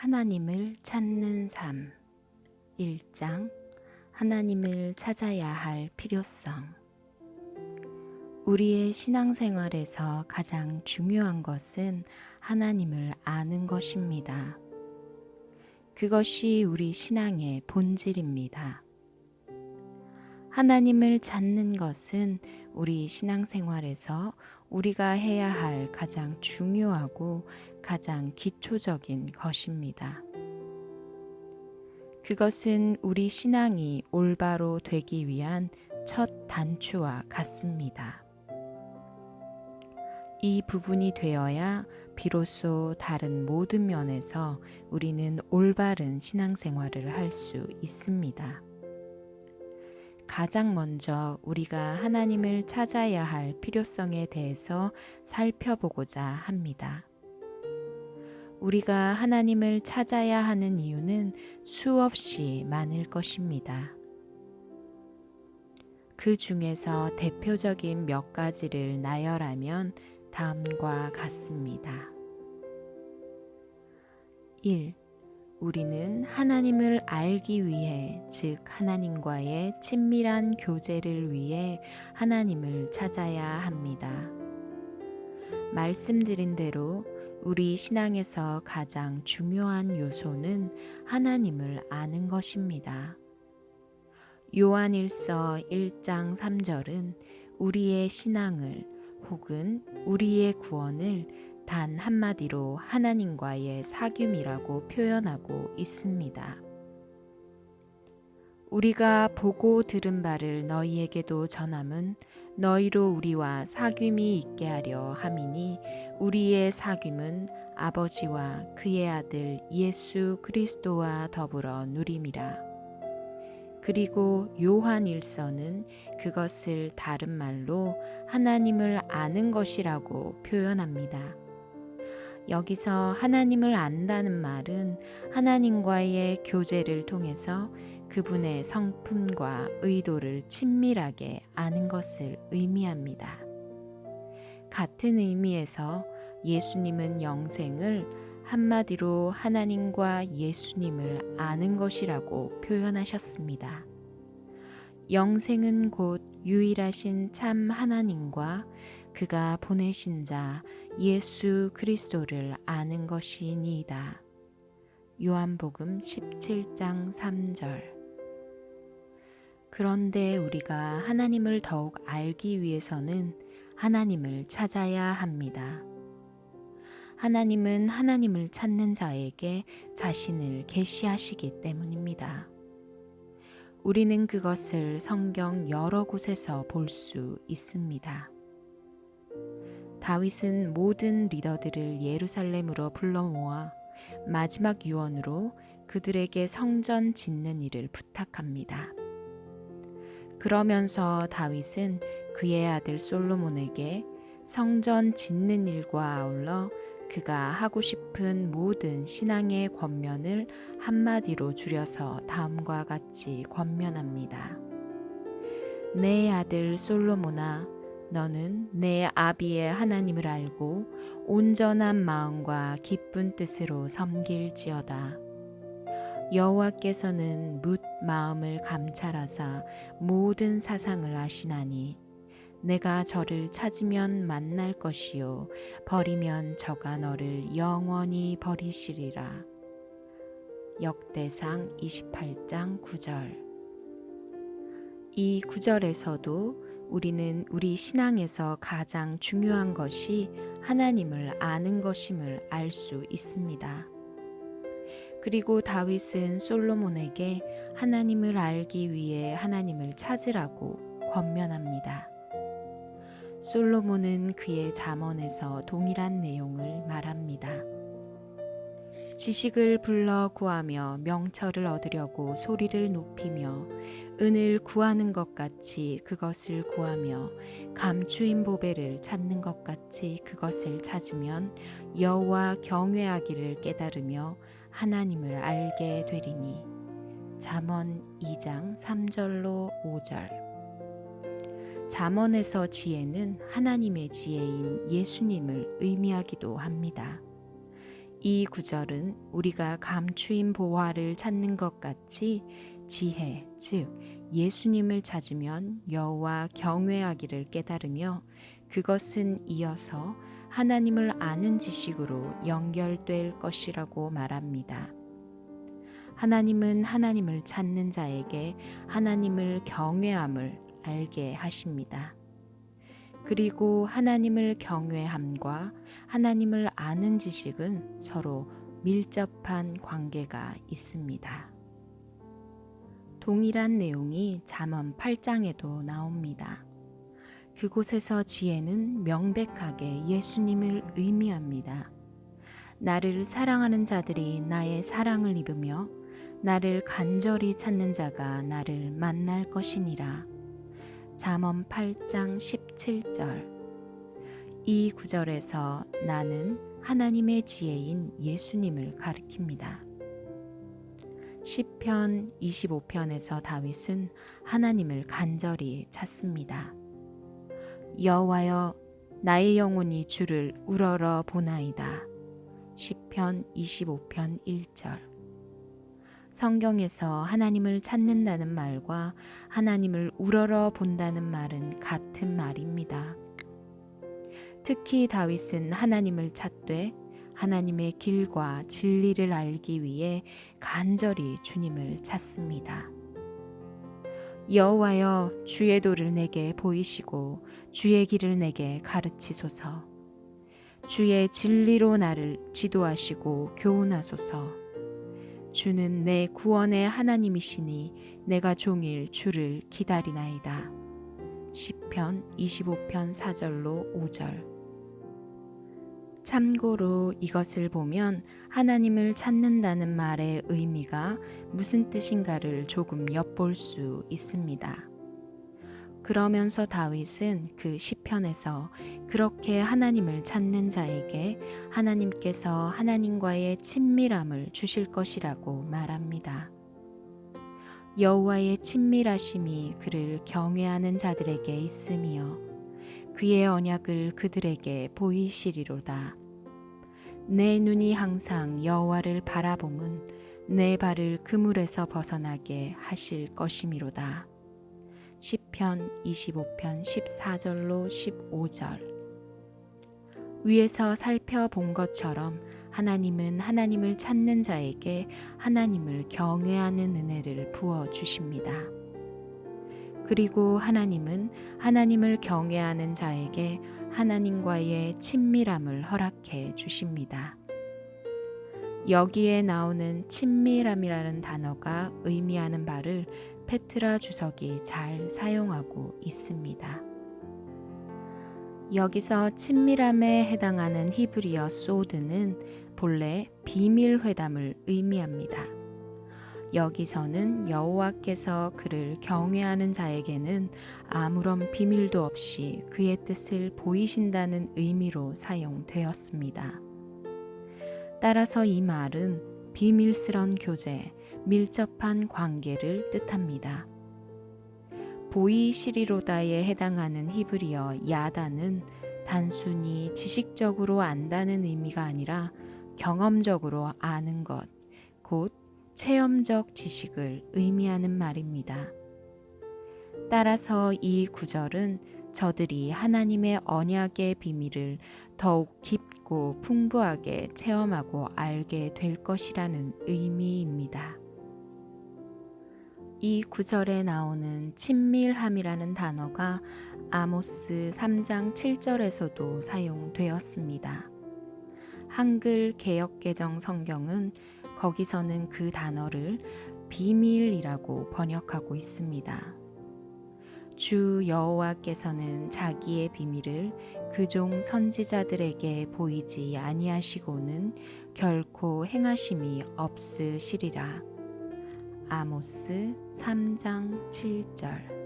하나님을 찾는 삶 1장 하나님을 찾아야 할 필요성. 우리의 신앙생활에서 가장 중요한 것은 하나님을 아는 것입니다. 그것이 우리 신앙의 본질입니다. 하나님을 찾는 것은 우리 신앙생활에서 우리가 해야 할 가장 중요하고 가장 기초적인 것입니다. 그것은 우리 신앙이 올바로 되기 위한 첫 단추와 같습니다. 이 부분이 되어야 비로소 다른 모든 면에서 우리는 올바른 신앙생활을 할 수 있습니다. 가장 먼저 우리가 하나님을 찾아야 할 필요성에 대해서 살펴보고자 합니다. 우리가 하나님을 찾아야 하는 이유는 수없이 많을 것입니다. 그 중에서 대표적인 몇 가지를 나열하면 다음과 같습니다. 1. 우리는 하나님을 알기 위해, 즉 하나님과의 친밀한 교제를 위해 하나님을 찾아야 합니다. 말씀드린 대로 우리 신앙에서 가장 중요한 요소는 하나님을 아는 것입니다. 요한일서 1장 3절은 우리의 신앙을 혹은 우리의 구원을 단 한마디로 하나님과의 사귐이라고 표현하고 있습니다. 우리가 보고 들은 바를 너희에게도 전함은 너희로 우리와 사귐이 있게 하려 함이니 우리의 사귐은 아버지와 그의 아들 예수 그리스도와 더불어 누림이라. 그리고 요한일서는 그것을 다른 말로 하나님을 아는 것이라고 표현합니다. 여기서 하나님을 안다는 말은 하나님과의 교제를 통해서 그분의 성품과 의도를 친밀하게 아는 것을 의미합니다. 같은 의미에서 예수님은 영생을 한마디로 하나님과 예수님을 아는 것이라고 표현하셨습니다. 영생은 곧 유일하신 참 하나님과 그가 보내신 자 예수 그리스도를 아는 것이니이다. 요한복음 17장 3절. 그런데 우리가 하나님을 더욱 알기 위해서는 하나님을 찾아야 합니다. 하나님은 하나님을 찾는 자에게 자신을 계시하시기 때문입니다. 우리는 그것을 성경 여러 곳에서 볼 수 있습니다. 다윗은 모든 리더들을 예루살렘으로 불러 모아 마지막 유언으로 그들에게 성전 짓는 일을 부탁합니다. 그러면서 다윗은 그의 아들 솔로몬에게 성전 짓는 일과 아울러 그가 하고 싶은 모든 신앙의 권면을 한마디로 줄여서 다음과 같이 권면합니다. 내 아들 솔로몬아, 너는 내 아비의 하나님을 알고 온전한 마음과 기쁜 뜻으로 섬길지어다. 여호와께서는 뭇 마음을 감찰하사 모든 사상을 아시나니 내가 저를 찾으면 만날 것이요 버리면 저가 너를 영원히 버리시리라. 역대상 28장 9절. 이 구절에서도 우리는 우리 신앙에서 가장 중요한 것이 하나님을 아는 것임을 알 수 있습니다. 그리고 다윗은 솔로몬에게 하나님을 알기 위해 하나님을 찾으라고 권면합니다. 솔로몬은 그의 잠언에서 동일한 내용을 말합니다. 지식을 불러 구하며 명철을 얻으려고 소리를 높이며 은을 구하는 것 같이 그것을 구하며 감추인 보배를 찾는 것 같이 그것을 찾으면 여호와 경외하기를 깨달으며 하나님을 알게 되리니. 잠언 2장 3절로 5절. 잠언에서 지혜는 하나님의 지혜인 예수님을 의미하기도 합니다. 이 구절은 우리가 감추인 보화를 찾는 것 같이 지혜, 즉 예수님을 찾으면 여호와 경외하기를 깨달으며 그것은 이어서 하나님을 아는 지식으로 연결될 것이라고 말합니다. 하나님은 하나님을 찾는 자에게 하나님을 경외함을 알게 하십니다. 그리고 하나님을 경외함과 하나님을 아는 지식은 서로 밀접한 관계가 있습니다. 동일한 내용이 잠언 8장에도 나옵니다. 그곳에서 지혜는 명백하게 예수님을 의미합니다. 나를 사랑하는 자들이 나의 사랑을 입으며 나를 간절히 찾는 자가 나를 만날 것이니라. 잠언 8장 17절. 이 구절에서 나는 하나님의 지혜인 예수님을 가리킵니다. 시편 25편에서 다윗은 하나님을 간절히 찾습니다. 여호와여, 나의 영혼이 주를 우러러 보나이다. 시편 25편 1절. 성경에서 하나님을 찾는다는 말과 하나님을 우러러 본다는 말은 같은 말입니다. 특히 다윗은 하나님을 찾되 하나님의 길과 진리를 알기 위해 간절히 주님을 찾습니다. 여호와여, 주의 도를 내게 보이시고 주의 길을 내게 가르치소서. 주의 진리로 나를 지도하시고 교훈하소서. 주는 내 구원의 하나님이시니 내가 종일 주를 기다리나이다. 시편 25편 4절로 5절. 참고로 이것을 보면 하나님을 찾는다는 말의 의미가 무슨 뜻인가를 조금 엿볼 수 있습니다. 그러면서 다윗은 그 시편에서 그렇게 하나님을 찾는 자에게 하나님께서 하나님과의 친밀함을 주실 것이라고 말합니다. 여호와의 친밀하심이 그를 경외하는 자들에게 있으며 그의 언약을 그들에게 보이시리로다. 내 눈이 항상 여호와를 바라봄은 내 발을 그물에서 벗어나게 하실 것이미로다. 시편 25편 14절로 15절. 위에서 살펴본 것처럼 하나님은 하나님을 찾는 자에게 하나님을 경외하는 은혜를 부어 주십니다. 그리고 하나님은 하나님을 경외하는 자에게 하나님과의 친밀함을 허락해 주십니다. 여기에 나오는 친밀함이라는 단어가 의미하는 바를 페트라 주석이 잘 사용하고 있습니다. 여기서 친밀함에 해당하는 히브리어 소드는 본래 비밀 회담을 의미합니다. 여기서는 여호와께서 그를 경외하는 자에게는 아무런 비밀도 없이 그의 뜻을 보이신다는 의미로 사용되었습니다. 따라서 이 말은 비밀스런 교제, 밀접한 관계를 뜻합니다. 보이시리로다에 해당하는 히브리어 야다는 단순히 지식적으로 안다는 의미가 아니라 경험적으로 아는 것, 곧 체험적 지식을 의미하는 말입니다. 따라서 이 구절은 저들이 하나님의 언약의 비밀을 더욱 깊고 풍부하게 체험하고 알게 될 것이라는 의미입니다. 이 구절에 나오는 친밀함이라는 단어가 아모스 3장 7절에서도 사용되었습니다. 한글 개역개정 성경은 거기서는 그 단어를 비밀이라고 번역하고 있습니다. 주 여호와께서는 자기의 비밀을 그종 선지자들에게 보이지 아니하시고는 결코 행하심이 없으시리라. 아모스 3장 7절.